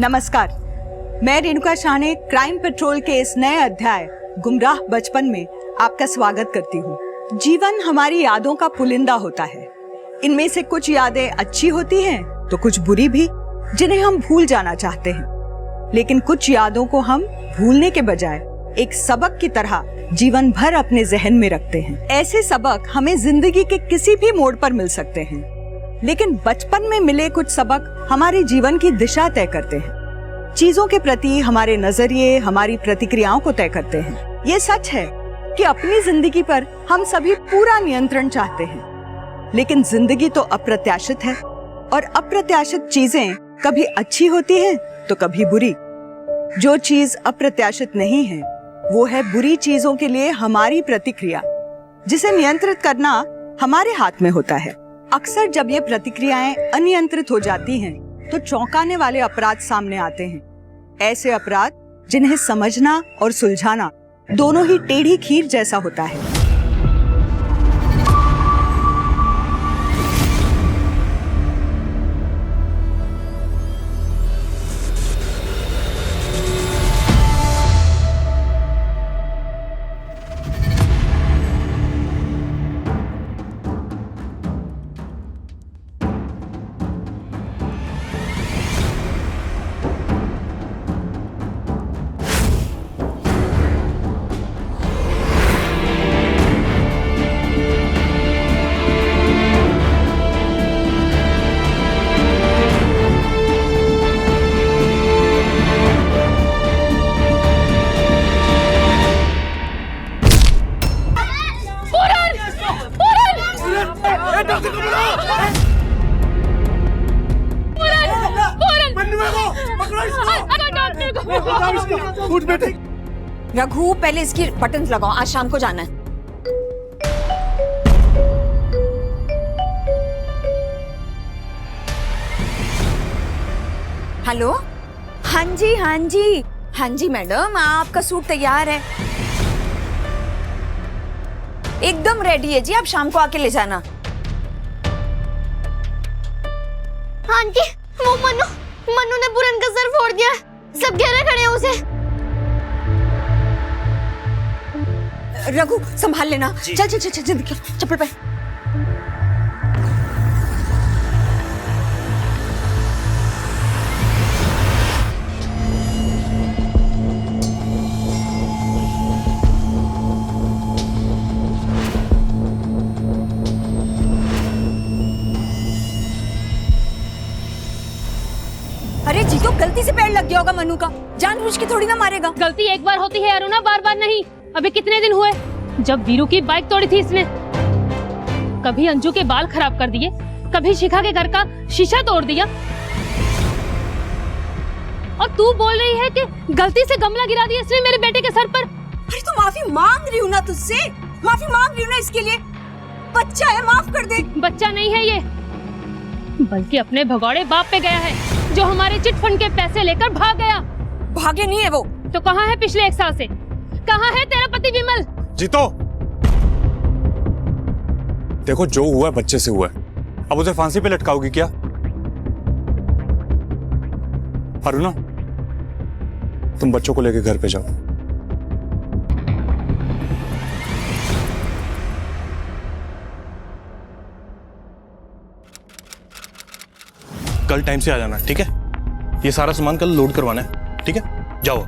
नमस्कार, मैं रेणुका शाह ने क्राइम पेट्रोल के इस नए अध्याय गुमराह बचपन में आपका स्वागत करती हूँ। जीवन हमारी यादों का पुलिंदा होता है। इनमें से कुछ यादें अच्छी होती हैं तो कुछ बुरी भी, जिन्हें हम भूल जाना चाहते हैं। लेकिन कुछ यादों को हम भूलने के बजाय एक सबक की तरह जीवन भर अपने जहन में रखते हैं। ऐसे सबक हमें जिंदगी के किसी भी मोड़ पर मिल सकते हैं, लेकिन बचपन में मिले कुछ सबक हमारे जीवन की दिशा तय करते हैं। चीजों के प्रति हमारे नजरिए हमारी प्रतिक्रियाओं को तय करते हैं। ये सच है कि अपनी जिंदगी पर हम सभी पूरा नियंत्रण चाहते हैं, लेकिन जिंदगी तो अप्रत्याशित है और अप्रत्याशित चीजें कभी अच्छी होती हैं तो कभी बुरी। जो चीज अप्रत्याशित नहीं है वो है बुरी चीजों के लिए हमारी प्रतिक्रिया, जिसे नियंत्रित करना हमारे हाथ में होता है। अक्सर जब ये प्रतिक्रियाएं अनियंत्रित हो जाती हैं, तो चौंकाने वाले अपराध सामने आते हैं। ऐसे अपराध जिन्हें समझना और सुलझाना दोनों ही टेढ़ी खीर जैसा होता है। रघु, पहले इसकी बटन्स लगाओ, आज शाम को जाना है। हेलो, हाँ जी मैडम, आपका सूट तैयार है, एकदम रेडी है जी, आप शाम को आके ले जाना। हाँ जी, वो मनु ने पूरन का सर फोड़ दिया, सब घेरे खड़े हैं उसे। रघु, संभाल लेना। चल चप्पल पे। अरे जी, तो गलती से पैर लग गया होगा मनु का, जानबूझ के थोड़ी ना मारेगा। गलती एक बार होती है अरुणा, बार बार नहीं। अभी कितने दिन हुए जब वीरू की बाइक तोड़ी थी इसने। कभी अंजू के बाल खराब कर दिए, कभी शिखा के घर का शीशा तोड़ दिया, और तू बोल रही है कि गलती से गमला गिरा दिया इसने मेरे बेटे के सर पर। अरे तो माफी मांग रही हूँ ना तुझसे, माफी मांग रही हूँ ना इसके लिए। बच्चा है, माफ कर दे। बच्चा नहीं है ये, बल्कि अपने भगौड़े बाप पे गया है, जो हमारे चिट फंड के पैसे लेकर भाग गया। भागे नहीं है वो तो कहाँ है पिछले 1 साल से? कहाँ है तेरा पति विमल? जीतो, देखो जो हुआ है बच्चे से हुआ है, अब उसे फांसी पे लटकाओगी क्या? अरुणा, तुम बच्चों को लेकर घर पे जाओ। कल टाइम से आ जाना, ठीक है? ये सारा सामान कल लोड करवाना है, ठीक है? जाओ।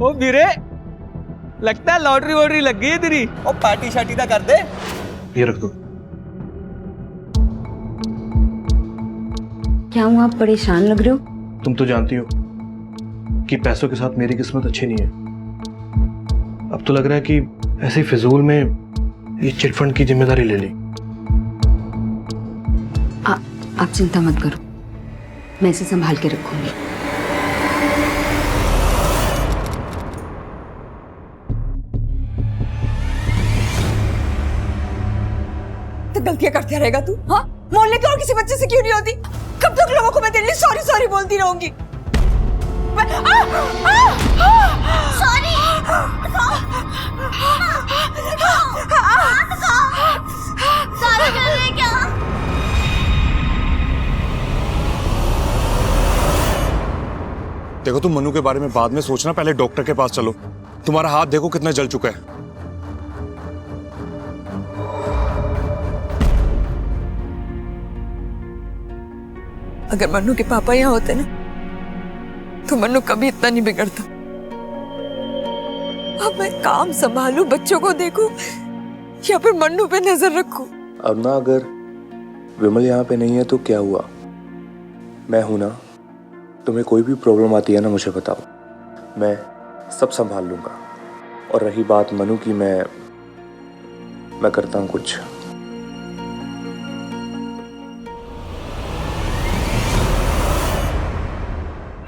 ओ वीरे, लगता है लॉटरी वॉटरी लग गई है तेरी। ओ पार्टी शार्टी दा कर दे। ये रख दो। क्या हुआ, आप परेशान लग रहे हो? तुम तो जानती हो कि पैसों के साथ मेरी किस्मत अच्छी नहीं है। अब तो लग रहा है कि ऐसे फिजूल में ये चिट फंड की जिम्मेदारी ले ली। आप चिंता मत करो, मैं इसे संभाल के रखूंगी। तो गलतियां करते रहेगा तू? हाँ, मोहल्ले के और किसी बच्चे से क्यों नहीं होती? कब तक लोगों को मैं तेरे लिए सॉरी बोलती रहूंगी? मैं सॉरी। सारा कर रहे क्या? देखो, तुम मनु के बारे में बाद में सोचना, पहले डॉक्टर के पास चलो। तुम्हारा हाथ देखो कितना जल चुका है। अगर मन्नू के पापा यहाँ होते ना तो मन्नू कभी इतना नहीं बिगड़ता। अब मैं काम संभालू, बच्चों को देखूं या फिर मन्नू पे नजर रखूं। अब ना, अगर विमल यहाँ पे नहीं है तो क्या हुआ? मैं हूं ना। तुम्हें कोई भी प्रॉब्लम आती है ना, मुझे बताओ, मैं सब संभाल लूंगा। और रही बात मनु की, मैं करता हूँ कुछ।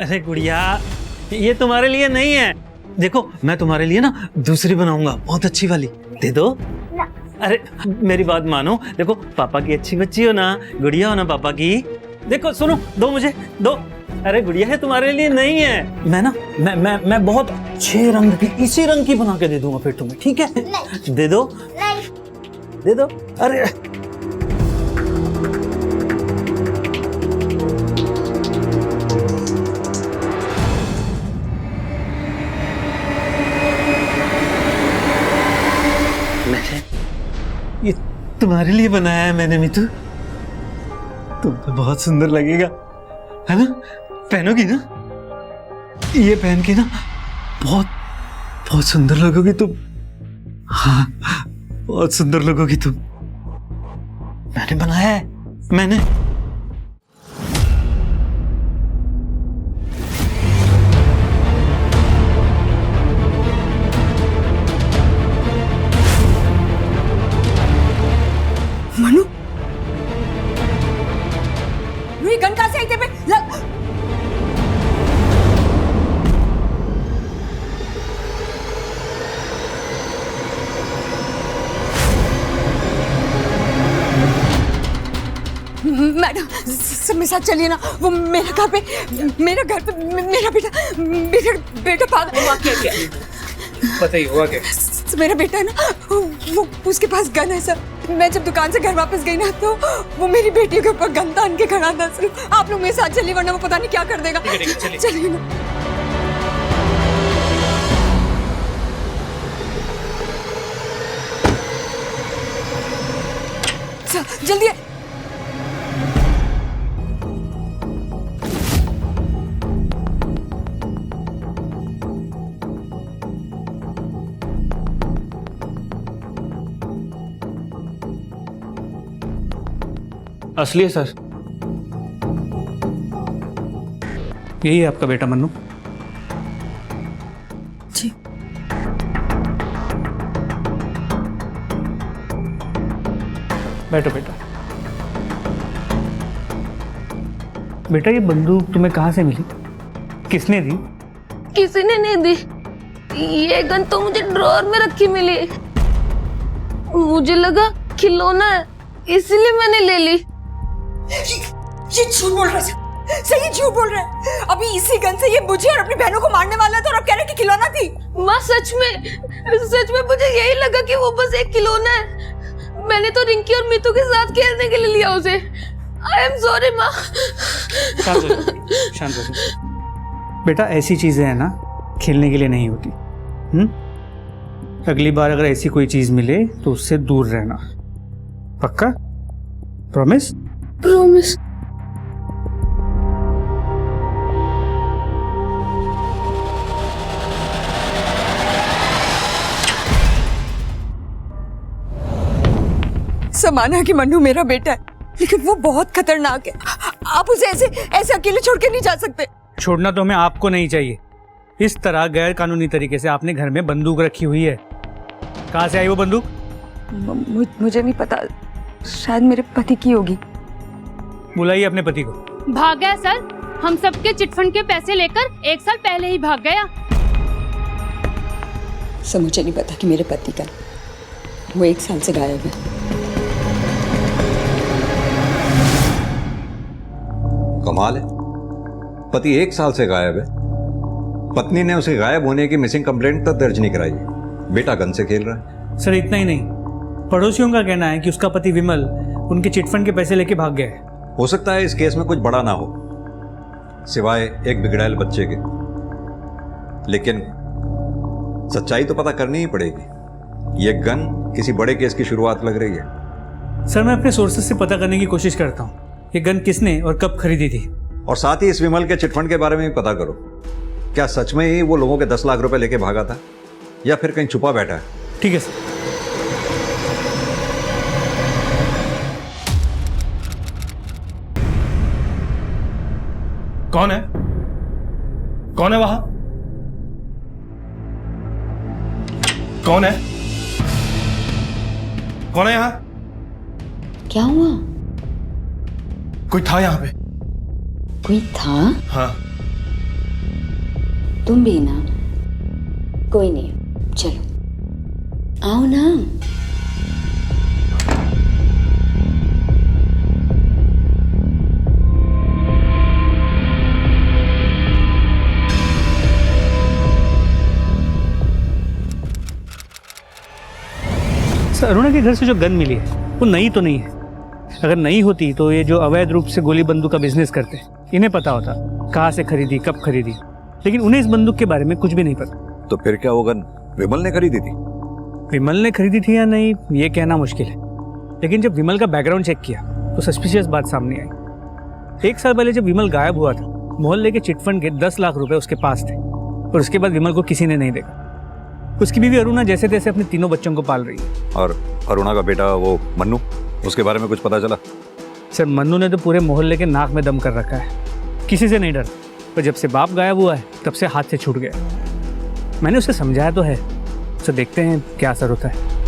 अरे गुड़िया, ये तुम्हारे लिए नहीं है। देखो, मैं तुम्हारे लिए ना दूसरी बनाऊंगा, बहुत अच्छी वाली। दे दो। अरे मेरी बात मानो, देखो पापा की अच्छी बच्ची हो ना, गुड़िया हो ना पापा की। देखो सुनो, दो मुझे, दो। अरे गुड़िया है, तुम्हारे लिए नहीं है। मैं ना मैं बहुत अच्छे रंग की, इसी रंग की बना के दे दूंगा फिर तुम्हें, ठीक है? नहीं। दे दो। नहीं। दे दो। अरे ये तुम्हारे लिए बनाया है मैंने मितू। तुम पे बहुत सुंदर लगेगा, है ना? पहनोगी ना? ये पहन के ना बहुत बहुत सुंदर लगोगी तुम। हाँ, बहुत सुंदर लगोगी तुम। मैंने बनाया है, मैंने। मनु, ये गन कहां से आई तेरे पे? मैडम, सब मेरे साथ चलिए ना। वो मेरे घर पे मेरा बेटा पागल। पता ही हुआ क्या? मेरा बेटा है ना, वो उसके पास गन है सर। मैं जब दुकान से घर वापस गई ना तो वो मेरी बेटी के ऊपर गन तान के खड़ा था सर। आप लोग मेरे साथ चलिए, वरना वो पता नहीं क्या कर देगा। चलिए ना सर, जल्दी। असली है सर, यही है आपका बेटा मन्नू। जी। बैठो बेटा। बेटा, ये बंदूक तुम्हें कहाँ से मिली? किसने दी? किसी ने नहीं दी। ये गन तो मुझे ड्रॉअर में रखी मिली। मुझे लगा खिलौना है, इसीलिए मैंने ले ली। ये झूठ बोल रहा है, सही झूठ बोल रहा है। अभी इसी गन से ये मुझे और अपनी बहनों को मारने वाला था और अब कह रहे कि खिलौना थी। माँ, सच में मुझे यही लगा कि वो बस एक खिलौना है। मैंने तो रिंकी और मीतू के साथ खेलने के लिए लिया उसे। आई एम सॉरी माँ। शांत हो बेटा, ऐसी चीजें है ना खेलने के लिए नहीं होती। अगली बार अगर ऐसी कोई चीज मिले तो उससे दूर रहना, पक्का? प्रॉमिस? प्रॉमिस। समाना कि मन्नू मेरा बेटा है, लेकिन वो बहुत खतरनाक है। आप उसे ऐसे अकेले छोड़ के नहीं जा सकते। छोड़ना तो हमें आपको नहीं चाहिए। इस तरह गैर कानूनी तरीके से आपने घर में बंदूक रखी हुई है। कहाँ से आई वो बंदूक? मुझे नहीं पता, शायद मेरे पति की होगी। बुलाइए अपने पति को। भाग गया सर, हम सबके चिटफंड के पैसे लेकर 1 साल पहले ही भाग गया। सर, मुझे नहीं पता कि मेरे पति का, वो 1 साल से गायब है। कमाल है, पति 1 साल से गायब है पत्नी ने उसे गायब होने की मिसिंग कंप्लेंट तक दर्ज नहीं कराई। बेटा गन से खेल रहा है। सर इतना ही नहीं, पड़ोसियों का कहना है कि उसका पति विमल उनके चिटफंड के पैसे लेके भाग गया है। हो सकता है इस केस में कुछ बड़ा ना हो, सिवाय एक बिगड़ैल बच्चे के, लेकिन सच्चाई तो पता करनी ही पड़ेगी। ये गन किसी बड़े केस की शुरुआत लग रही है। सर मैं अपने सोर्सेज से पता करने की कोशिश करता हूँ ये गन किसने और कब खरीदी थी। और साथ ही इस विमल के चिटफंड के बारे में भी पता करो। क्या सच में ही वो लोगों के 10 लाख रुपए लेके भागा था या फिर कहीं छुपा बैठा है? ठीक है सर। कौन है? कौन है वहां? कौन है? कौन है यहां? क्या हुआ? कोई था यहां पे? कोई था? हाँ। तुम भी ना? कोई नहीं, चलो आओ ना। सर अरुणा के घर से जो गन मिली है वो नई तो नहीं है। अगर नई होती तो ये जो अवैध रूप से गोली बंदूक का बिजनेस करते हैं इन्हें पता होता कहाँ से खरीदी, कब खरीदी, लेकिन उन्हें इस बंदूक के बारे में कुछ भी नहीं पता। तो फिर क्या वो गन विमल ने खरीदी थी? विमल ने खरीदी थी या नहीं ये कहना मुश्किल है, लेकिन जब विमल का बैकग्राउंड चेक किया तो सस्पिशियस बात सामने आई। 1 साल पहले जब विमल गायब हुआ था मोहल्ले के चिटफंड के 10 लाख रुपए उसके पास थे और उसके बाद विमल को किसी ने नहीं देखा। उसकी बीवी अरुणा जैसे तैसे अपने 3 बच्चों को पाल रही है। और अरुणा का बेटा वो मन्नू, उसके बारे में कुछ पता चला? सर मन्नू ने तो पूरे मोहल्ले के नाक में दम कर रखा है, किसी से नहीं डरता, पर जब से बाप गायब हुआ है तब से हाथ से छूट गया। मैंने उसे समझाया तो है, तो देखते हैं क्या असर होता है।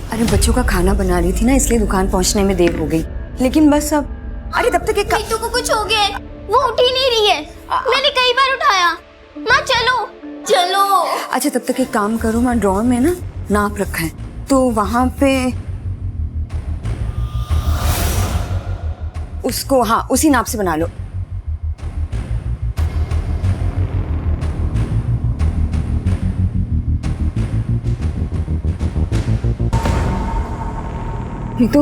अरे बच्चों का खाना बना रही थी ना, इसलिए दुकान पहुंचने में देर हो गई। लेकिन बस अब अरे तब तक एक मीतू को कुछ हो गया है, वो उठ ही नहीं रही है। मैंने कई बार उठाया। माँ चलो चलो। अच्छा तब तक एक काम करो, मैं ड्रॉर में ना नाप रखा है तो वहां पे उसको, हाँ उसी नाप से बना लो। मीतू,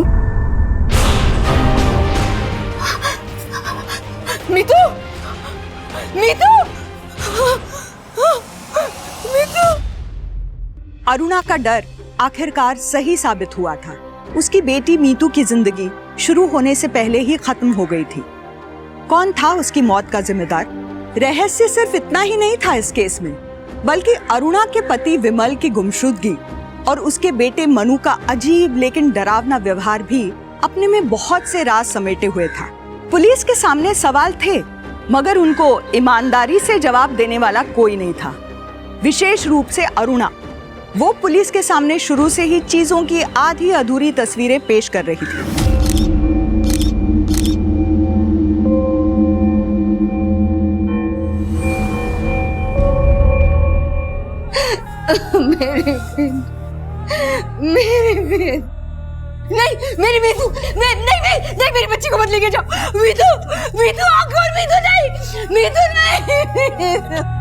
मीतू, मीतू, मीतू। अरुणा का डर आखिरकार सही साबित हुआ था। उसकी बेटी मीतू की जिंदगी शुरू होने से पहले ही खत्म हो गई थी। कौन था उसकी मौत का जिम्मेदार? रहस्य सिर्फ इतना ही नहीं था इस केस में, बल्कि अरुणा के पति विमल की गुमशुदगी और उसके बेटे मनु का अजीब लेकिन डरावना व्यवहार भी अपने में बहुत से राज समेटे हुए था। पुलिस के सामने सवाल थे, मगर उनको ईमानदारी से जवाब देने वाला कोई नहीं था। विशेष रूप से अरुणा, वो पुलिस के सामने शुरू से ही चीजों की आधी अधूरी तस्वीरें पेश कर रही थी। मेरे नहीं, मेरी मीतू, नहीं मेरी बच्ची को मत लेके जाओ। मीतू, मीतू आँख खोल, मीतू नहीं, मीतू नहीं।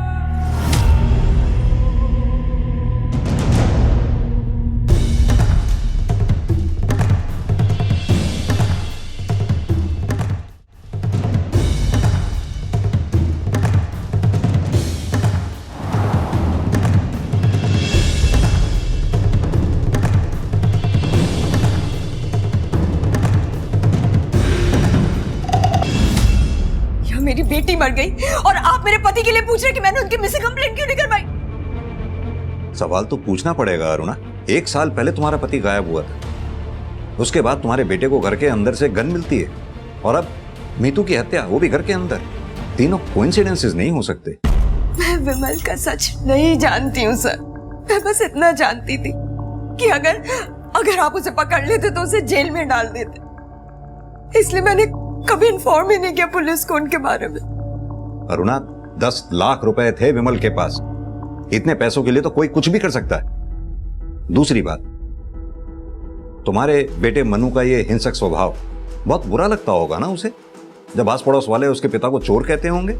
मेरी बेटी मर गई और आप मेरे पति के लिए पूछ रहे कि मैंने उनकी मिसिंग कंप्लेंट क्यों नहीं करवाई? सवाल तो पूछना पड़ेगा अरुणा। 1 साल पहले तुम्हारा पति गायब हुआ था, उसके बाद तुम्हारे बेटे को घर के अंदर से गन मिलती है और अब मीतू की हत्या, वो भी घर के अंदर। तीनों कोइंसिडेंसेस नहीं हो सकते। मैं विमल का सच नहीं जानती हूँ सर। मैं बस इतना जानती थी कि अगर आप उसे पकड़ लेते तो उसे जेल में डाल देते, इसलिए मैंने कभी इन्फॉर्म ही नहीं किया पुलिस को उनके बारे में। अरुणा, 10 लाख रुपए थे विमल के पास। इतने पैसों के लिए तो कोई कुछ भी कर सकता है। दूसरी बात, तुम्हारे बेटे मनु का ये हिंसक स्वभाव बहुत बुरा लगता होगा ना उसे, जब आस पड़ोस वाले उसके पिता को चोर कहते होंगे।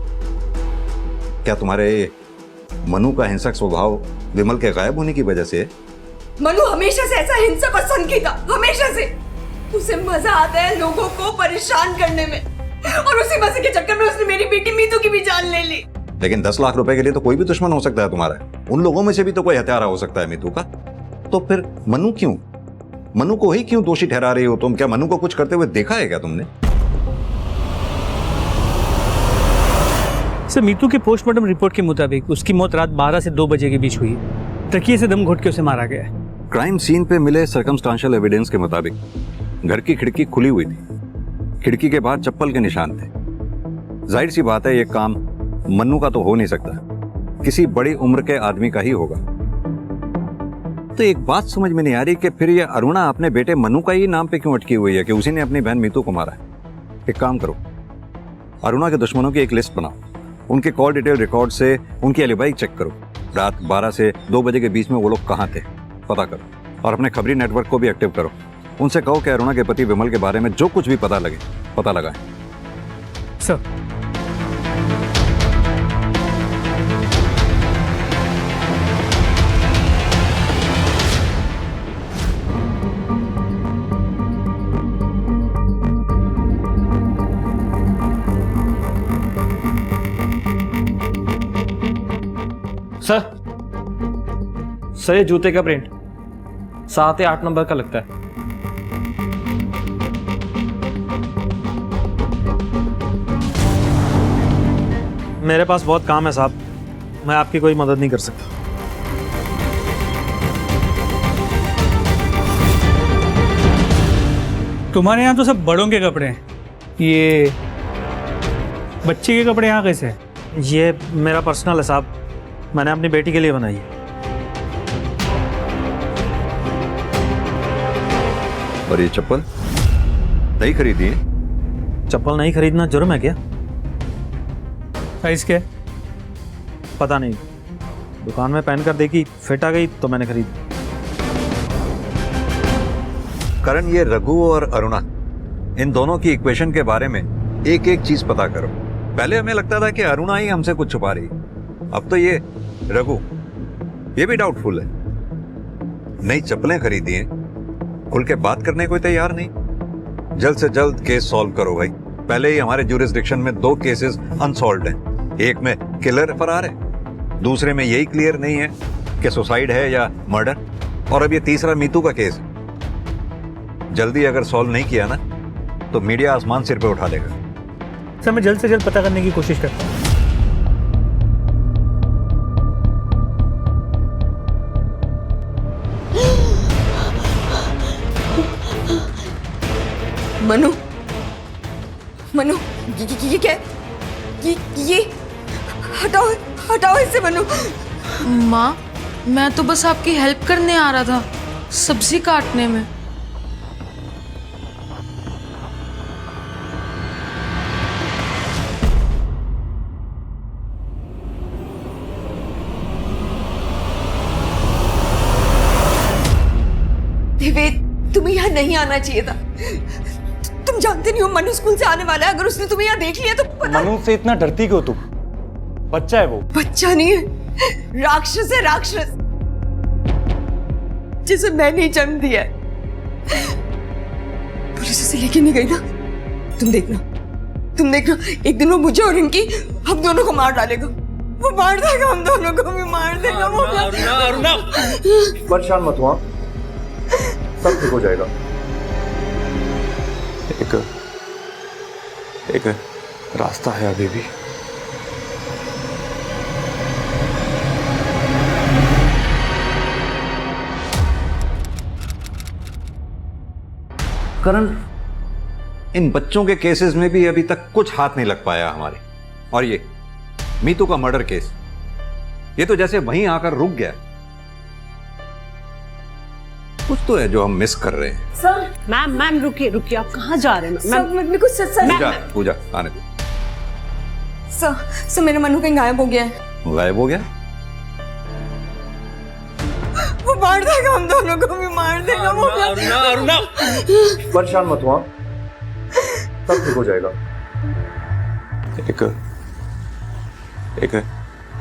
क्या तुम्हारे मनु का हिंसक स्वभाव विमल के गायब होने की वजह से है? मनु हमेशा से ऐसा हिंसक और सनकी था, हमेशा से। उसे मजा आता है लोगों को परेशान करने में, और उसी मजे के चक्कर में उसने मेरी बेटी मीतू की भी जान ले ली। लेकिन 10 लाख रुपए के लिए तो कोई भी दुश्मन हो सकता है तुम्हारा। उन लोगों में से भी तो कोई हत्यारा हो सकता है मीतू का। तो फिर मनु क्यों, मनु को ही क्यों दोषी ठहरा रही हो तुम? क्या मनु को कुछ करते हुए देखा है क्या तुमने? सर, मीतू के पोस्टमार्टम रिपोर्ट के मुताबिक उसकी मौत रात 12 से 2 बजे के बीच हुई। तकिए से दम घोट के उसे मारा गया है। क्राइम सीन पे मिले सर्कमस्टांशियल एविडेंस के मुताबिक घर की खिड़की खुली हुई थी, खिड़की के बाहर चप्पल के निशान थे। जाहिर सी बात है ये काम मन्नू का तो हो नहीं सकता, किसी बड़ी उम्र के आदमी का ही होगा। तो एक बात समझ में नहीं आ रही कि फिर ये अरुणा अपने बेटे मन्नू का ही नाम पे क्यों अटकी हुई है कि उसी ने अपनी बहन मीतू को मारा है। एक काम करो, अरुणा के दुश्मनों की एक लिस्ट बनाओ, उनके कॉल डिटेल रिकॉर्ड से उनकी एलिबाई चेक करो। रात 12 से 2 बजे के बीच में वो लोग कहाँ थे पता करो, और अपने खबरी नेटवर्क को भी एक्टिव करो। उनसे कहो कि अरुणा के पति विमल के बारे में जो कुछ भी पता लगे पता लगाएं। सर, सर ये जूते का प्रिंट 7 या 8 नंबर का लगता है। मेरे पास बहुत काम है साहब, मैं आपकी कोई मदद नहीं कर सकता। तुम्हारे यहाँ तो सब बड़ों के कपड़े हैं, ये बच्चे के कपड़े यहाँ कैसे हैं? ये मेरा पर्सनल है साहब, मैंने अपनी बेटी के लिए बनाई है। और ये चप्पल नहीं खरीदी है? चप्पल नहीं खरीदना जुर्म है क्या? साइज क्या है? पता नहीं, दुकान में पहन कर देखी, फिट आ गई तो मैंने खरीदी। करण, ये रघु और अरुणा, इन दोनों की इक्वेशन के बारे में एक एक चीज पता करो। पहले हमें लगता था कि अरुणा ही हमसे कुछ छुपा रही, अब तो ये रघु, ये भी डाउटफुल है। नई चप्पलें खरीदी हैं, खुल के बात करने को तैयार नहीं। जल्द से जल्द केस सॉल्व करो भाई। पहले ही हमारे ज्यूरिसडिक्शन में 2 केसेस अनसॉल्व्ड हैं। एक में किलर फरार है, दूसरे में यही क्लियर नहीं है कि सुसाइड है या मर्डर, और अब ये तीसरा मीतू का केस। जल्दी अगर सॉल्व नहीं किया ना तो मीडिया आसमान सिर पे उठा लेगा। सर, मैं जल्द से जल्द पता करने की कोशिश करता हूँ। मनु, मनु, ये क्या? ये हटाओ, हटाओ इसे मनु। माँ, मैं तो बस आपकी हेल्प करने आ रहा था, सब्जी काटने में। देवेद, तुम्हें यहाँ नहीं आना चाहिए था। तुम जानते नहीं हो मनु स्कूल से आने वाला है, अगर उसने तुम्हें यहाँ देख लिया तो पता। मनु से इतना डरती क्यों तुम? बच्चा है वो। बच्चा नहीं है, राक्षस है, राक्षस, जिसे मैंने जन्म दिया है। पुलिस उसे लेके नहीं गई ना, तुम देखना, तुम देखना, एक दिन वो मुझे और इनकी, हम दोनों को मार डालेगा। वो मार देगा, हम दोनों को भी मार देगा। वो परेशान मत हुआ, सब ठीक हो जाएगा। एक रास्ता है अभी भी। करण, इन बच्चों के केसेस में भी अभी तक कुछ हाथ नहीं लग पाया हमारे। और ये मीतू का मर्डर केस, ये तो जैसे वहीं आकर रुक गया। कुछ तो है जो हम मिस कर रहे हैं। सर मैम रुकिए रुकिए, आप कहाँ जा रहे हैं? सर मेरे को सच पूजा आने दो। सर मेरा मनु कहीं गायब हो गया है। गायब हो गया? वो मार देगा, हम दोनों को भी मार देगा वो। अरुणा परेशान मत हुआ, सब ठीक हो जाएगा। एक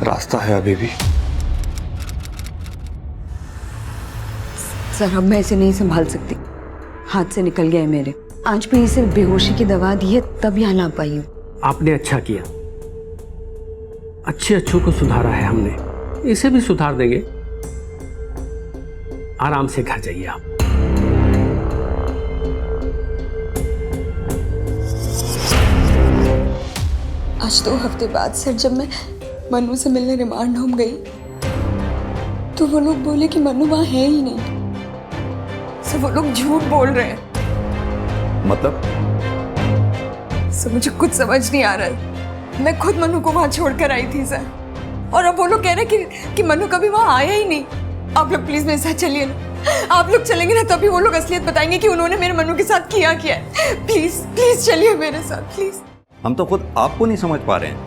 रास्ता है अभी भी। सर अब मैं इसे नहीं संभाल सकती, हाथ से निकल गया है मेरे। आज भी सिर्फ बेहोशी की दवा दी है तब यहाँ ला पाई हूँ। आपने अच्छा किया, अच्छों को सुधारा है हमने, इसे भी सुधार देंगे। आराम से घर जाइए आप। आज 2 हफ्ते बाद सर जब मैं मनु से मिलने रिमांड होम गई तो वो लोग बोले कि मनु वहां है ही नहीं। सर वो लोग झूठ बोल रहे हैं। मतलब? सर मुझे कुछ समझ नहीं आ रहा है। मैं खुद मनु को वहां छोड़कर आई थी सर, और अब वो लोग कह रहे हैं कि मनु कभी वहां आया ही नहीं। आप लोग प्लीज मेरे साथ चलिए ना। आप लोग चलेंगे ना तभी वो लोग असलियत बताएंगे कि उन्होंने मेरे मनु के साथ किया क्या है। प्लीज प्लीज चलिए मेरे साथ प्लीज। हम तो खुद आपको नहीं समझ पा रहे हैं।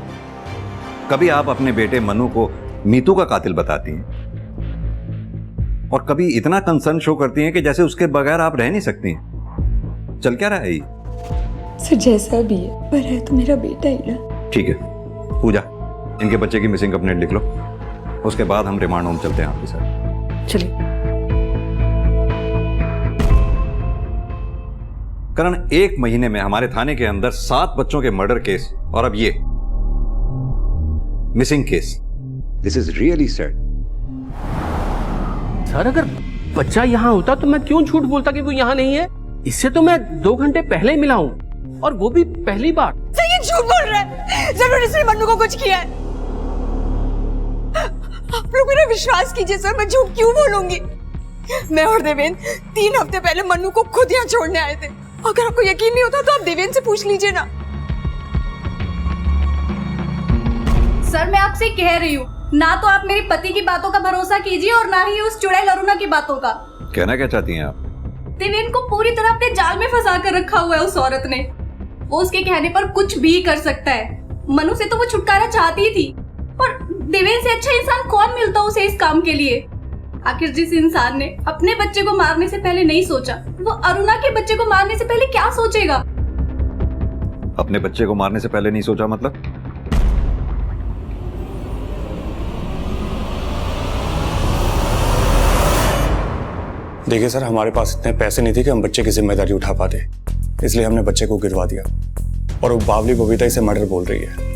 कभी आप अपने बेटे मनु को मीतू का कातिल बताती हैं और कभी इतना कंसर्न शो करती हैं कि जैसे उसके बगैर आप रह नहीं सकती हैं। चल क्या रहा है ये? सर जैसा भी है, पर है तो मेरा बेटा ही ना। ठीक है पूजा, इनके बच्चे की मिसिंग कंप्लेंट लिख लो, उसके बाद हम रिमांड होम चलते हैं आपके साथ। चलिए। करण, 1 महीने में हमारे थाने के अंदर 7 बच्चों के मर्डर केस और अब ये missing case. This is really sad. Sir अगर बच्चा यहाँ होता तो मैं क्यों झूठ बोलता कि वो यहाँ नहीं है? इससे तो मैं 2 घंटे पहले ही मिला हूँ, और वो भी पहली बार। सर ये झूठ बोल रहा है, जरूर इसने मनु को कुछ किया है। आप लोग मेरा विश्वास कीजिए सर, मैं झूठ क्यों बोलूंगी? मैं और देवेंद्र 3 हफ्ते पहले मनु को खुद यहाँ छोड़ने आए थे। अगर आपको यकीन नहीं होता तो आप देवेंद्र से पूछ लीजिए ना। सर मैं आपसे कह रही हूँ, ना तो आप मेरे पति की बातों का भरोसा कीजिए और ना ही उस चुड़ैल अरुणा की बातों का। कहना क्या चाहती हैं आप? देवेंद्र को पूरी तरह अपने जाल में फंसा कर रखा हुआ है उस औरत ने। वो उसके कहने पर कुछ भी कर सकता है। मनु से तो वो छुटकारा चाहती ही थी, और देवेंद्र से अच्छा इंसान कौन मिलता उसे इस काम के लिए? आखिर जिस इंसान ने अपने बच्चे को मारने से पहले नहीं सोचा, वो अरुणा के बच्चे को मारने से पहले क्या सोचेगा? अपने बच्चे को मारने से पहले नहीं सोचा मतलब? देखिए सर, हमारे पास इतने पैसे नहीं थे कि हम बच्चे की जिम्मेदारी उठा पाते, इसलिए हमने बच्चे को गिरवा दिया। और वो बावली बबीता इसे मर्डर बोल रही है।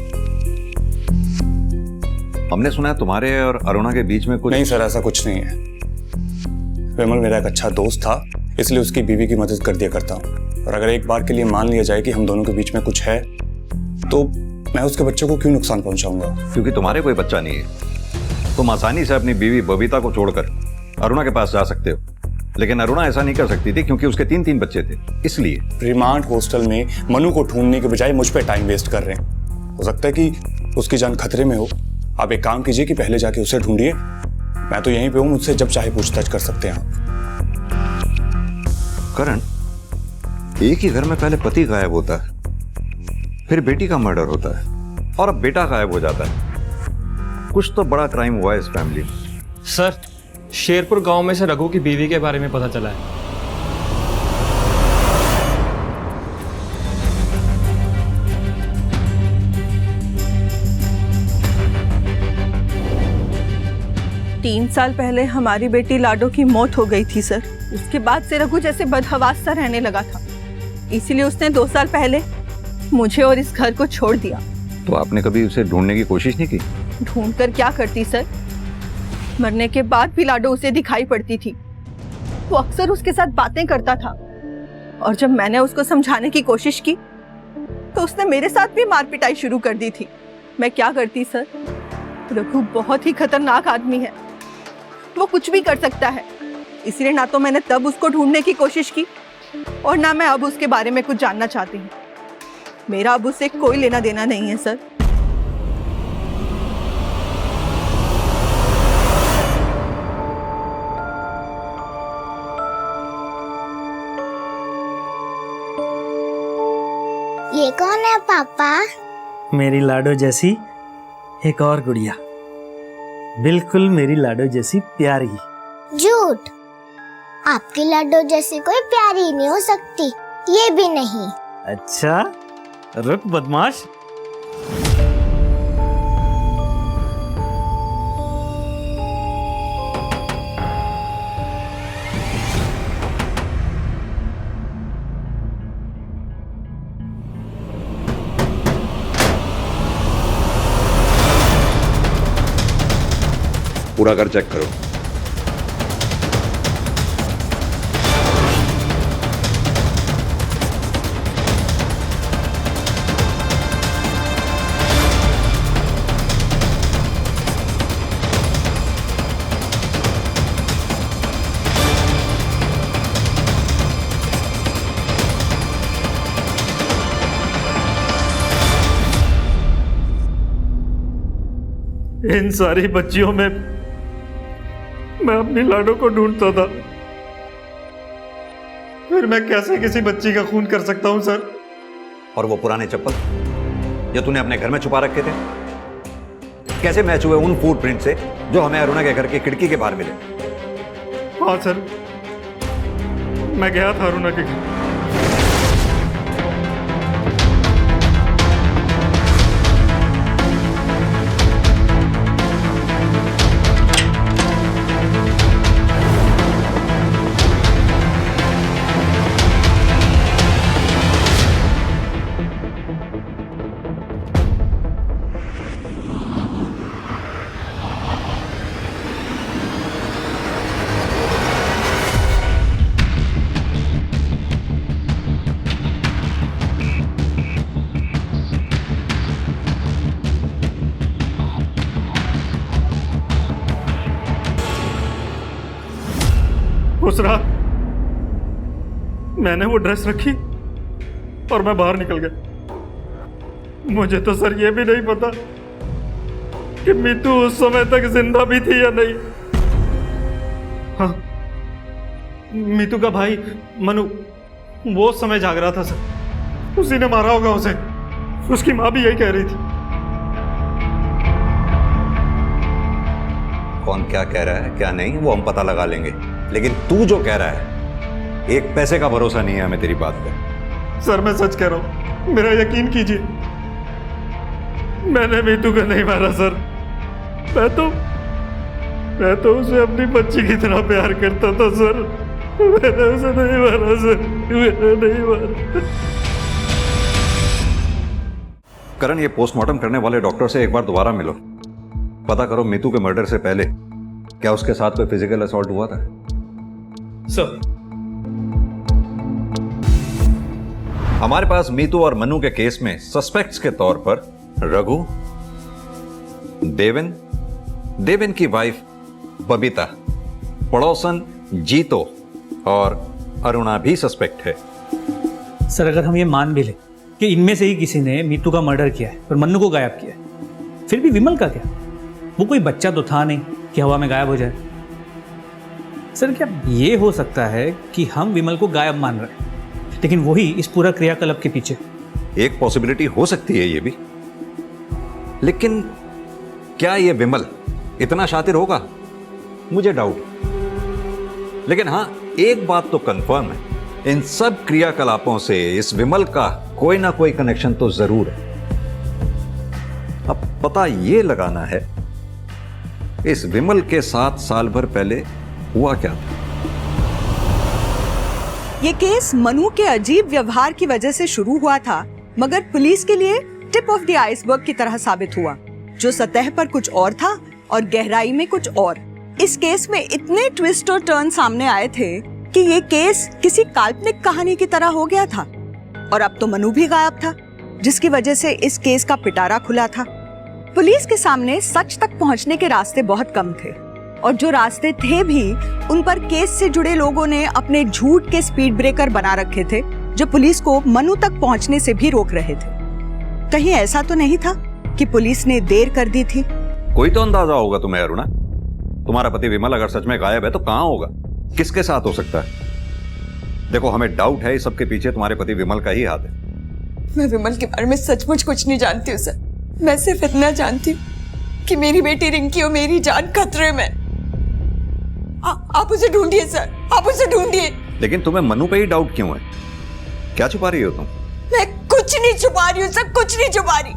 हमने सुना है तुम्हारे और अरुणा के बीच में कुछ। नहीं सर, ऐसा कुछ नहीं है। विमल मेरा एक अच्छा दोस्त था, इसलिए उसकी बीवी की मदद कर दिया करता हूँ। और अगर एक बार के लिए मान लिया जाए कि हम दोनों के बीच में कुछ है, तो मैं उसके बच्चे को क्यों नुकसान पहुंचाऊंगा? क्योंकि तुम्हारे कोई बच्चा नहीं है। तुम आसानी से अपनी बीवी बबीता को छोड़कर अरुणा के पास जा सकते हो, लेकिन अरुणा ऐसा नहीं कर सकती थी क्योंकि उसके 3 बच्चे थे। इसलिए रिमांड हॉस्टल में मनु को ढूंढने के बजाय मुझ पे टाइम वेस्ट कर रहे हैं। हो सकता है कि उसकी जान खतरे में हो। आप एक काम कीजिए कि पहले जाके उसे ढूंढिए, मैं तो यहीं पे हूं, मुझसे जब चाहे पूछताछ कर सकते हैं आप। करण, एक ही घर में पहले पति गायब होता है, फिर बेटी का मर्डर होता है, और अब बेटा गायब हो जाता है। कुछ तो बड़ा क्राइम हुआ है इस फैमिली में। सर, शेरपुर गांव में से रघु की बीवी के बारे में पता चला है। तीन साल पहले हमारी बेटी लाडो की मौत हो गई थी सर। उसके बाद से रघु जैसे बदहवास सा रहने लगा था, इसीलिए उसने 2 साल पहले मुझे और इस घर को छोड़ दिया। तो आपने कभी उसे ढूंढने की कोशिश नहीं की? ढूंढ कर क्या करती सर? मरने के बाद भी लाडो उसे दिखाई पड़ती थी। वो अक्सर उसके साथ बातें करता था, और जब मैंने उसको समझाने की कोशिश की तो उसने मेरे साथ भी मार पिटाई शुरू कर दी थी। मैं क्या करती सर? रघु बहुत ही खतरनाक आदमी है, वो कुछ भी कर सकता है। इसलिए ना तो मैंने तब उसको ढूंढने की कोशिश की और ना मैं अब उसके बारे में कुछ जानना चाहती हूँ। मेरा अब उससे कोई लेना देना नहीं है सर। ये कौन है पापा? मेरी लाडो जैसी एक और गुड़िया, बिल्कुल मेरी लाडो जैसी प्यारी। झूठ, आपकी लड्डू जैसी कोई प्यारी नहीं हो सकती, ये भी नहीं। अच्छा, रुक बदमाश। पूरा घर चेक करो। इन सारी बच्चियों में मैं अपनी लाडो को ढूंढता था, फिर मैं कैसे किसी बच्ची का खून कर सकता हूं सर? और वो पुराने चप्पल जो तूने अपने घर में छुपा रखे थे, कैसे मैच हुए उन फुटप्रिंट से जो हमें अरुणा के घर की खिड़की के बाहर मिले? हाँ सर, मैं गया था अरुणा के घर। उस रात मैंने वो ड्रेस रखी और मैं बाहर निकल गया। मुझे तो सर ये भी नहीं पता कि मीतू उस समय तक जिंदा भी थी या नहीं। हाँ, मीतू का भाई मनु वो उस समय जाग रहा था सर, उसी ने मारा होगा उसे। उसकी माँ भी यही कह रही थी। कौन क्या कह रहा है क्या नहीं वो हम पता लगा लेंगे, लेकिन तू जो कह रहा है एक पैसे का भरोसा नहीं है हमें तेरी बात पे। सर मैं सच कह रहा हूं, मेरा यकीन कीजिए, मैंने मीतू को नहीं मारा सर। मैं तो उसे अपनी बच्ची की तरह प्यार करता था सर। मैंने उसे नहीं मारा सर, मैंने नहीं मारा। करण, ये पोस्टमार्टम करने वाले डॉक्टर से एक बार दोबारा मिलो, पता करो मीतू के मर्डर से पहले क्या उसके साथ कोई फिजिकल असॉल्ट हुआ था? सर, हमारे पास मीतू और मनु के केस में सस्पेक्ट्स के तौर पर रघु, देवेन की वाइफ बबीता, पड़ोसन जीतो और अरुणा भी सस्पेक्ट है। सर अगर हम ये मान भी लें कि इनमें से ही किसी ने मीतू का मर्डर किया है और मन्नू को गायब किया है, फिर भी विमल का क्या? वो कोई बच्चा तो था नहीं कि हवा में गायब हो जाए। सर क्या ये हो सकता है कि हम विमल को गायब मान रहे हैं, लेकिन वही इस पूरा क्रियाकलाप के पीछे? एक पॉसिबिलिटी हो सकती है ये भी, लेकिन क्या ये विमल इतना शातिर होगा? मुझे डाउट। लेकिन हां, एक बात तो कंफर्म है, इन सब क्रियाकलापों से इस विमल का कोई ना कोई कनेक्शन तो जरूर है। अब पता ये लगाना है इस विमल के साथ साल भर पहले हुआ क्या था। ये केस मनु के अजीब व्यवहार की वजह से शुरू हुआ था, मगर पुलिस के लिए टिप ऑफ द आइसबर्ग की तरह साबित हुआ, जो सतह पर कुछ और था और गहराई में कुछ और। इस केस में इतने ट्विस्ट और टर्न सामने आए थे कि ये केस किसी काल्पनिक कहानी की तरह हो गया था। और अब तो मनु भी गायब था, जिसकी वजह से इस केस का पिटारा खुला था। पुलिस के सामने सच तक पहुंचने के रास्ते बहुत कम थे। और जो रास्ते थे भी उन पर केस से जुड़े लोगों ने अपने झूठ के स्पीड ब्रेकर बना रखे थे जो पुलिस को मनु तक पहुंचने से भी रोक रहे थे। कहीं ऐसा तो नहीं था कि पुलिस ने देर कर दी थी? कोई तो अंदाजा होगा तुम्हें अरुणा। तुम्हारा पति विमल अगर सच में गायब है तो कहां होगा, किसके साथ हो सकता है? देखो, हमें डाउट है इस सबके पीछे तुम्हारे पति विमल का ही हाथ है। मैं विमल के बारे में सचमुच कुछ नहीं जानती हूँ सर। मैं सिर्फ इतना जानती हूँ कि मेरी बेटी रिंकी और मेरी जान खतरे में। आप उसे ढूंढिए सर, आप उसे ढूंढिए। लेकिन तुम्हें मनु पे ही डाउट क्यों है? क्या छुपा रही हो तुम? मैं कुछ नहीं छुपा रही हूँ सर, कुछ नहीं छुपा रही।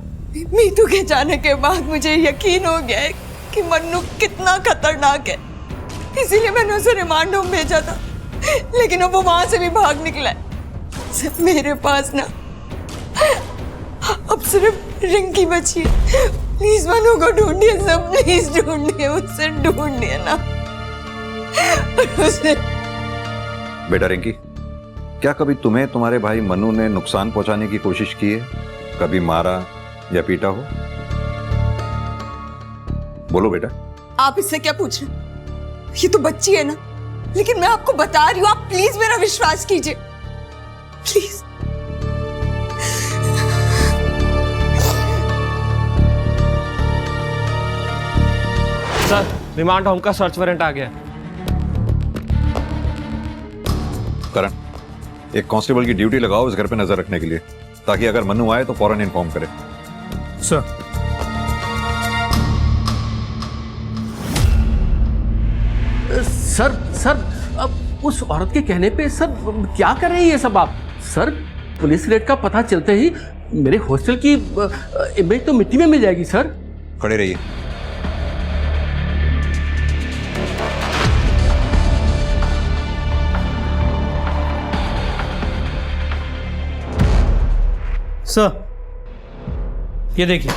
मीतू के जाने के बाद मुझे यकीन हो गया है कि मन्नू कितना खतरनाक है, इसीलिए मैंने उसे रिमांड होम भेजा था। लेकिन अब वो वहां से भी भाग निकला है। सिर्फ मेरे पास ना अब सिर्फ रिंकी बची है। प्लीज मनु को ढूंढिए सब, प्लीज ढूंढिए, उससे ढूंढिए ना उसे। बेटा रिंकी, क्या कभी तुम्हें तुम्हारे भाई मनु ने नुकसान पहुंचाने की कोशिश की है? कभी मारा या पीटा हो? बोलो बेटा। आप इससे क्या पूछ रहे हैं? ये तो बच्ची है ना। लेकिन मैं आपको बता रही हूँ, आप प्लीज मेरा विश्वास कीजिए, प्लीज। सर, रिमांड होम का सर्च वारंट आ गया। करण, एक कांस्टेबल की ड्यूटी लगाओ इस घर पे नजर रखने के लिए, ताकि अगर मनु आए तो फौरन इन्फॉर्म करे। सर। सर अब उस औरत के कहने पे सर क्या कर रहे हैं ये सब आप? सर, पुलिस रेड का पता चलते ही मेरे हॉस्टल की इमेज तो मिट्टी में मिल जाएगी सर। खड़े रहिए। सर, ये देखिए।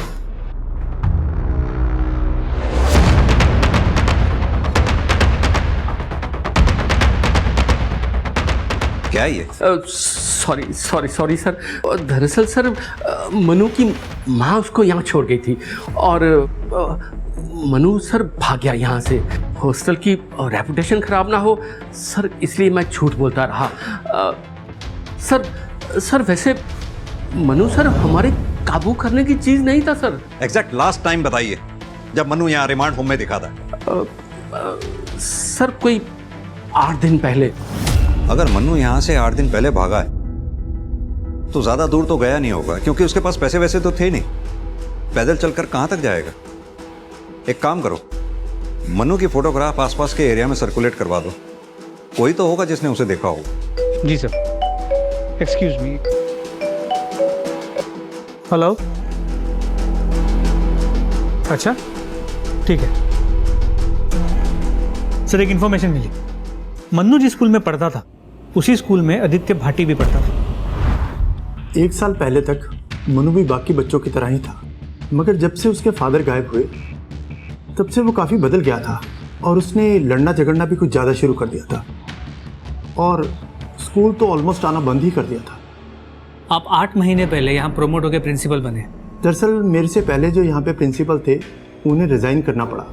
क्या है ये? Sorry sir. दरअसल सर, मनु की माँ उसको यहाँ छोड़ गई थी और मनु सर भाग गया यहाँ से। हॉस्टल की रेपुटेशन खराब ना हो सर, इसलिए मैं झूठ बोलता रहा। सर वैसे मनु सर हमारे काबू करने की चीज नहीं था सर। एग्जैक्ट लास्ट टाइम बताइए जब मनु यहाँ रिमांड होम में दिखा था। सर कोई 8 दिन पहले। अगर मनु यहाँ से 8 दिन पहले भागा है तो ज्यादा दूर तो गया नहीं होगा, क्योंकि उसके पास पैसे वैसे तो थे नहीं। पैदल चलकर कहां तक जाएगा? एक काम करो, मनु की फोटोग्राफ आसपास के एरिया में सर्कुलेट करवा दो। कोई तो होगा जिसने उसे देखा होगा। जी सर। Excuse me. हेलो। अच्छा, ठीक है सर। एक इन्फॉर्मेशन मिली, मन्नू जिस स्कूल में पढ़ता था उसी स्कूल में आदित्य भाटी भी पढ़ता था। 1 साल पहले तक मनु भी बाकी बच्चों की तरह ही था, मगर जब से उसके फादर गायब हुए तब से वो काफ़ी बदल गया था और उसने लड़ना झगड़ना भी कुछ ज़्यादा शुरू कर दिया था और स्कूल तो ऑलमोस्ट आना बंद ही कर दिया था। आप 8 महीने पहले यहाँ प्रोमोट होकर प्रिंसिपल बने। दरअसल मेरे से पहले जो यहाँ पे प्रिंसिपल थे उन्हें रिज़ाइन करना पड़ा,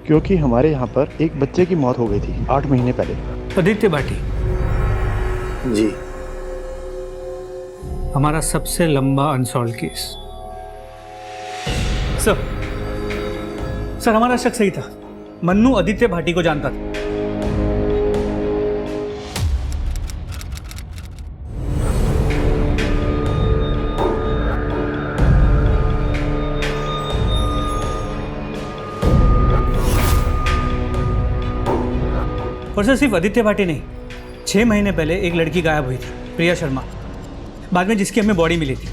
क्योंकि हमारे यहाँ पर एक बच्चे की मौत हो गई थी 8 महीने पहले। आदित्य भाटी जी। हमारा सबसे लंबा अनसॉल्व केस। सर हमारा शक सही था, मन्नू आदित्य भाटी को जानता था। और सर सिर्फ आदित्य भाटी नहीं, 6 महीने पहले एक लड़की गायब हुई थी, प्रिया शर्मा, बाद में जिसकी हमें बॉडी मिली थी।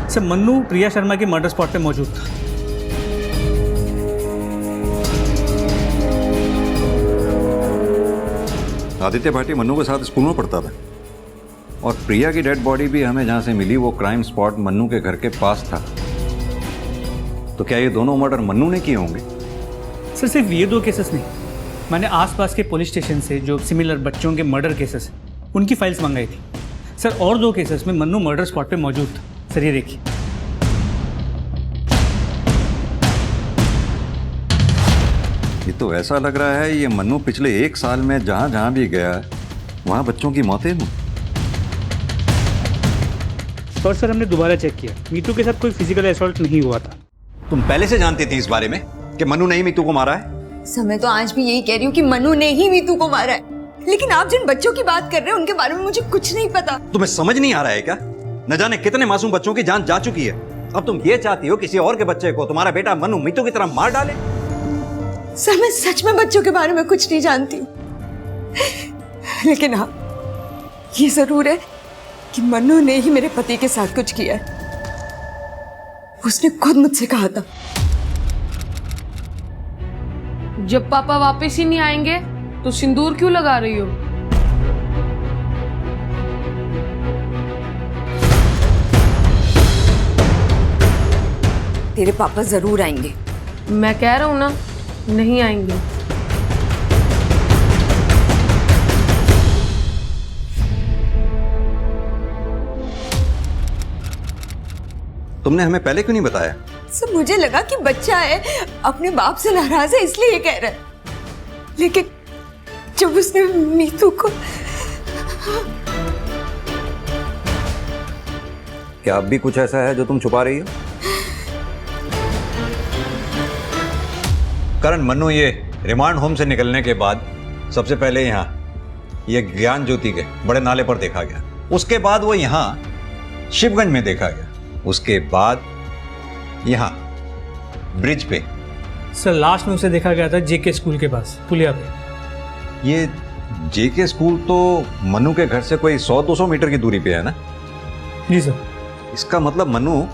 सर मन्नू प्रिया शर्मा के मर्डर स्पॉट पे मौजूद था। आदित्य भाटी मन्नू के साथ स्कूल में पढ़ता था और प्रिया की डेड बॉडी भी हमें जहां से मिली वो क्राइम स्पॉट मन्नू के घर के पास था। तो क्या ये दोनों मर्डर मन्नू ने किए होंगे? सर सिर्फ ये 2 केसेस नहीं, मैंने आसपास के पुलिस स्टेशन से जो सिमिलर बच्चों के मर्डर केसेस उनकी फाइल्स मंगाई थी। सर और 2 केसेस में मन्नू मर्डर स्पॉट पे मौजूद था। सर ये देखिए। ये तो ऐसा लग रहा है ये मन्नू पिछले 1 साल में जहां जहां भी गया है वहां बच्चों की मौतें हुई। और सर हमने दोबारा चेक किया, मीतू के साथ कोई फिजिकल असॉल्ट नहीं हुआ था। तुम पहले से जानती थी इस बारे में कि मन्नू ने ही मीतू को मारा है? सर मैं तो आज भी यही कह रही हूँ कि मनु ने ही मीतू को मारा है, लेकिन आप जिन बच्चों की बात कर रहे हैं उनके बारे में मुझे कुछ नहीं पता। तुम्हें समझ नहीं आ रहा है क्या? न जाने कितने मासूम बच्चों की जान जा चुकी है। अब तुम ये चाहती हो किसी और के बच्चे को तुम्हारा बेटा मनु मीतू की तरह मार डाले? सर मैं सच में बच्चों के बारे में कुछ नहीं जानती हूँ, लेकिन हाँ ये जरूर है कि मनु ने ही मेरे पति के साथ कुछ किया है। उसने खुद मुझसे कहा था जब पापा वापस ही नहीं आएंगे तो सिंदूर क्यों लगा रही हो? तेरे पापा जरूर आएंगे। मैं कह रहा हूं ना, नहीं आएंगे। तुमने हमें पहले क्यों नहीं बताया? सर मुझे लगा कि बच्चा है, अपने बाप से नाराज है इसलिए ये कह रहा है, लेकिन जब उसने मीतू को। क्या अब भी कुछ ऐसा है जो तुम छुपा रही हो? करण, मन्नू ये रिमांड होम से निकलने के बाद सबसे पहले यहाँ ये ज्ञान ज्योति के बड़े नाले पर देखा गया, उसके बाद वो यहाँ शिवगंज में देखा गया, उसके बाद यहाँ ब्रिज पे। सर लास्ट में उसे देखा गया था जेके स्कूल के पास पुलिया पे। ये जेके स्कूल तो मन्नू के घर से कोई 100-200 मीटर की दूरी पे है ना? जी सर। इसका मतलब मन्नू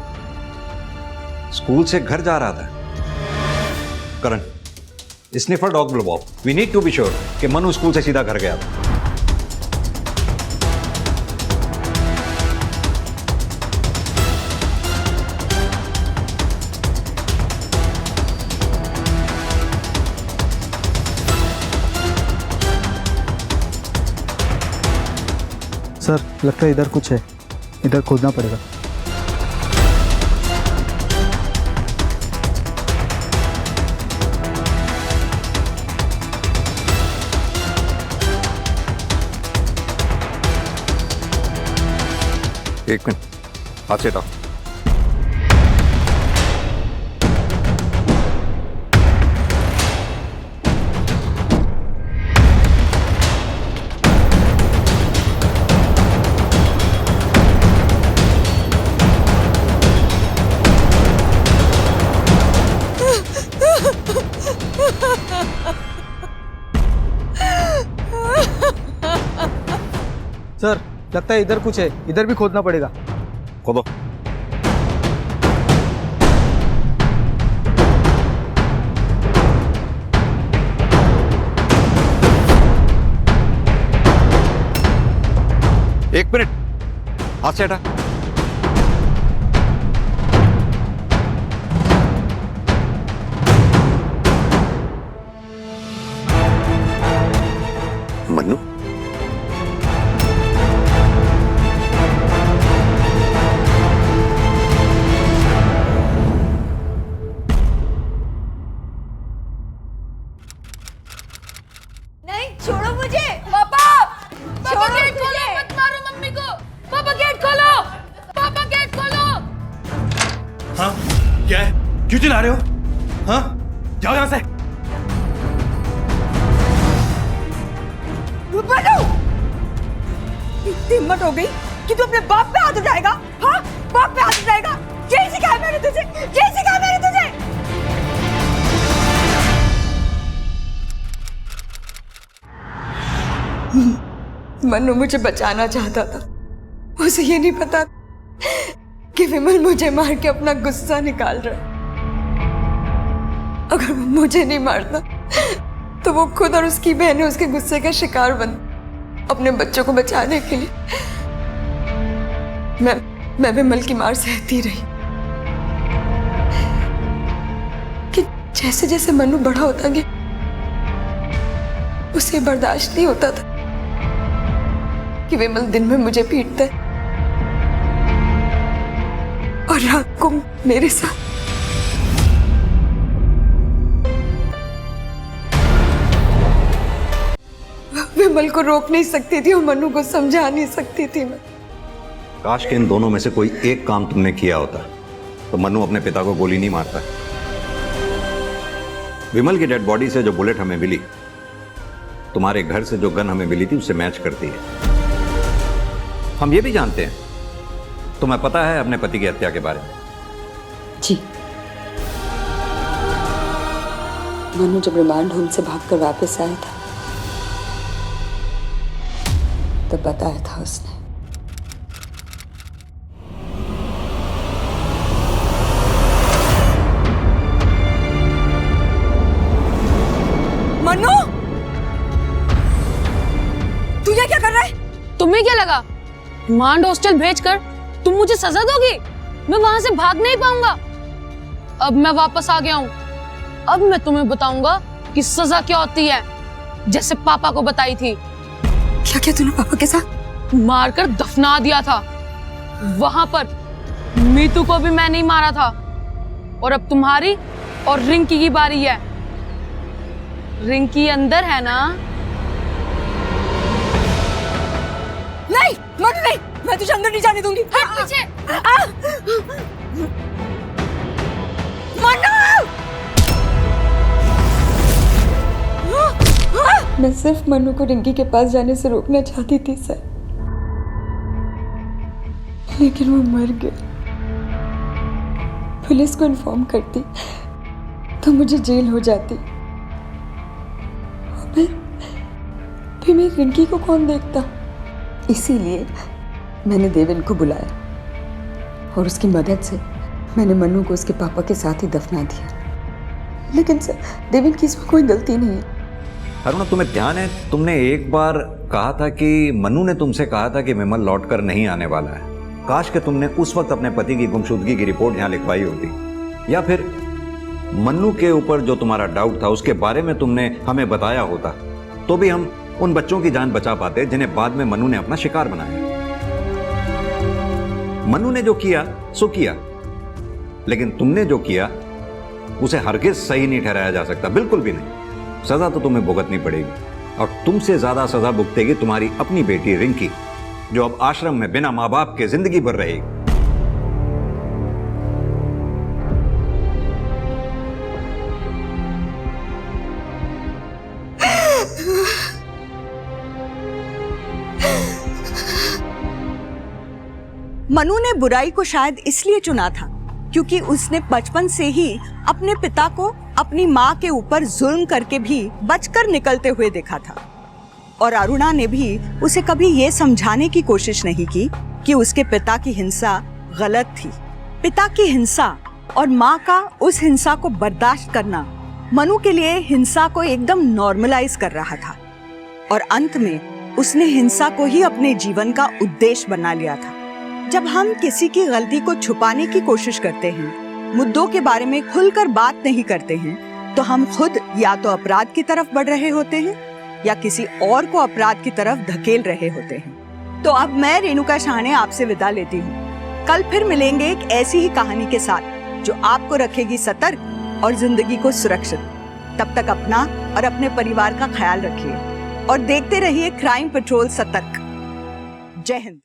स्कूल से घर जा रहा था। करण, स्निफर डॉग बुलवाओ। We need to be sure कि मन्नू स्कूल से सीधा घर गया था। सर लगता है इधर कुछ है, इधर खोदना पड़ेगा। एक मिनट, हाथ से हटाओ। सर लगता है इधर कुछ है, इधर भी खोदना पड़ेगा। खोदो। एक मिनट, हाथ से हटा। मन्नू, नहीं छोड़ो मुझे। पापा पापा गेट खोलो, मत मारो मम्मी को। पापा गेट खोलो, पापा गेट खोलो। हाँ क्या है, क्यों चिल्ला रहे हो? हाँ जाओ यहाँ से। मनु, इतनी हिम्मत हो गई कि तू अपने बाप पे हाथ उठाएगा? हाँ बाप पे हाथ उठाएगा? यही सिखाया मैंने तुझे, यही सिखाया मैंने तुझे। मनु मुझे बचाना चाहता था, उसे ये नहीं पता कि विमल मुझे मार के अपना गुस्सा निकाल रहा है। अगर वो मुझे नहीं मारता तो वो खुद और उसकी बहनें उसके गुस्से का शिकार बन अपने बच्चों को बचाने के लिए। मैं विमल की मार सहती रही कि जैसे जैसे मनु बड़ा होता गया उसे बर्दाश्त नहीं होता था कि विमल दिन में मुझे पीटता है और रात को मेरे साथ। विमल को रोक नहीं सकती थी और मनु को समझा नहीं सकती थी मैं। काश के इन दोनों में से कोई एक काम तुमने किया होता तो मनु अपने पिता को गोली नहीं मारता। विमल की डेड बॉडी से जो बुलेट हमें मिली तुम्हारे घर से जो गन हमें मिली थी उससे मैच करती है। हम ये भी जानते हैं तुम्हें पता है अपने पति की हत्या के बारे में। जी, मनु जब रिमांड होम से भागकर वापस आया था तब बताया था उसने। मनु, तू ये क्या कर रहा है? तुम्हें क्या लगा रिमांड हॉस्टल भेजकर तुम मुझे सजा दोगी? मैं वहां से भाग नहीं पाऊंगा। अब मैं वापस आ गया हूँ। अब मैं तुम्हें बताऊंगा कि सजा क्या होती है, जैसे पापा को बताई थी। क्या क्या तूने पापा के साथ? मारकर दफना दिया था। वहां पर मीतू को भी मैं नहीं मारा था। और अब तुम्हारी और रिंकी की बारी है। रिंकी अंदर है ना? नहीं मनु नहीं, मैं तुझे अंदर नहीं जाने दूंगी। हट पीछे। मनु! मैं सिर्फ मनु को रिंकी के पास जाने से रोकना चाहती थी सर, लेकिन वो मर गया। पुलिस को इन्फॉर्म करती तो मुझे जेल हो जाती। फिर मैं रिंकी को कौन देखता? इसीलिए मैंने देवेन को बुलाया और उसकी मदद से मैंने मनु को उसके पापा के साथ ही दफना दिया। लेकिन सर, देवेन की इसमें कोई गलती नहीं है। अरुणा, तुम्हें ध्यान है तुमने एक बार कहा था कि मनु ने तुमसे कहा था कि विमल लौटकर नहीं आने वाला है। काश कि तुमने उस वक्त अपने पति की गुमशुदगी की रिपोर्ट यहाँ लिखवाई होती, या फिर मन्नू के ऊपर जो तुम्हारा डाउट था उसके बारे में तुमने हमें बताया होता, तो भी हम उन बच्चों की जान बचा पाते जिन्हें बाद में मन्नू ने अपना शिकार बनाया। मन्नू ने जो किया सो किया, लेकिन तुमने जो किया उसे हरगिज सही नहीं ठहराया जा सकता, बिल्कुल भी नहीं। सजा तो तुम्हें भुगतनी पड़ेगी और तुमसे ज्यादा सजा भुगतेगी तुम्हारी अपनी बेटी रिंकी, जो अब आश्रम में बिना माँ बाप के जिंदगी भर रहेगी। मनु ने बुराई को शायद इसलिए चुना था क्योंकि उसने बचपन से ही अपने पिता को अपनी माँ के ऊपर जुल्म करके भी बचकर निकलते हुए देखा था। और अरुणा ने भी उसे कभी ये समझाने की कोशिश नहीं की कि उसके पिता की हिंसा गलत थी। पिता की हिंसा और माँ का उस हिंसा को बर्दाश्त करना मनु के लिए हिंसा को एकदम नॉर्मलाइज कर रहा था। और अंत में उसने हिंसा को ही अपने जीवन का उद्देश्य बना लिया था। जब हम किसी की गलती को छुपाने की कोशिश करते हैं, मुद्दों के बारे में खुलकर बात नहीं करते हैं, तो हम खुद या तो अपराध की तरफ बढ़ रहे होते हैं या किसी और को अपराध की तरफ धकेल रहे होते हैं। तो अब मैं रेणुका शाहने आपसे विदा लेती हूँ। कल फिर मिलेंगे एक ऐसी ही कहानी के साथ जो आपको रखेगी सतर्क और जिंदगी को सुरक्षित। तब तक अपना और अपने परिवार का ख्याल रखिए और देखते रहिए क्राइम पेट्रोल सतर्क। जय हिंद।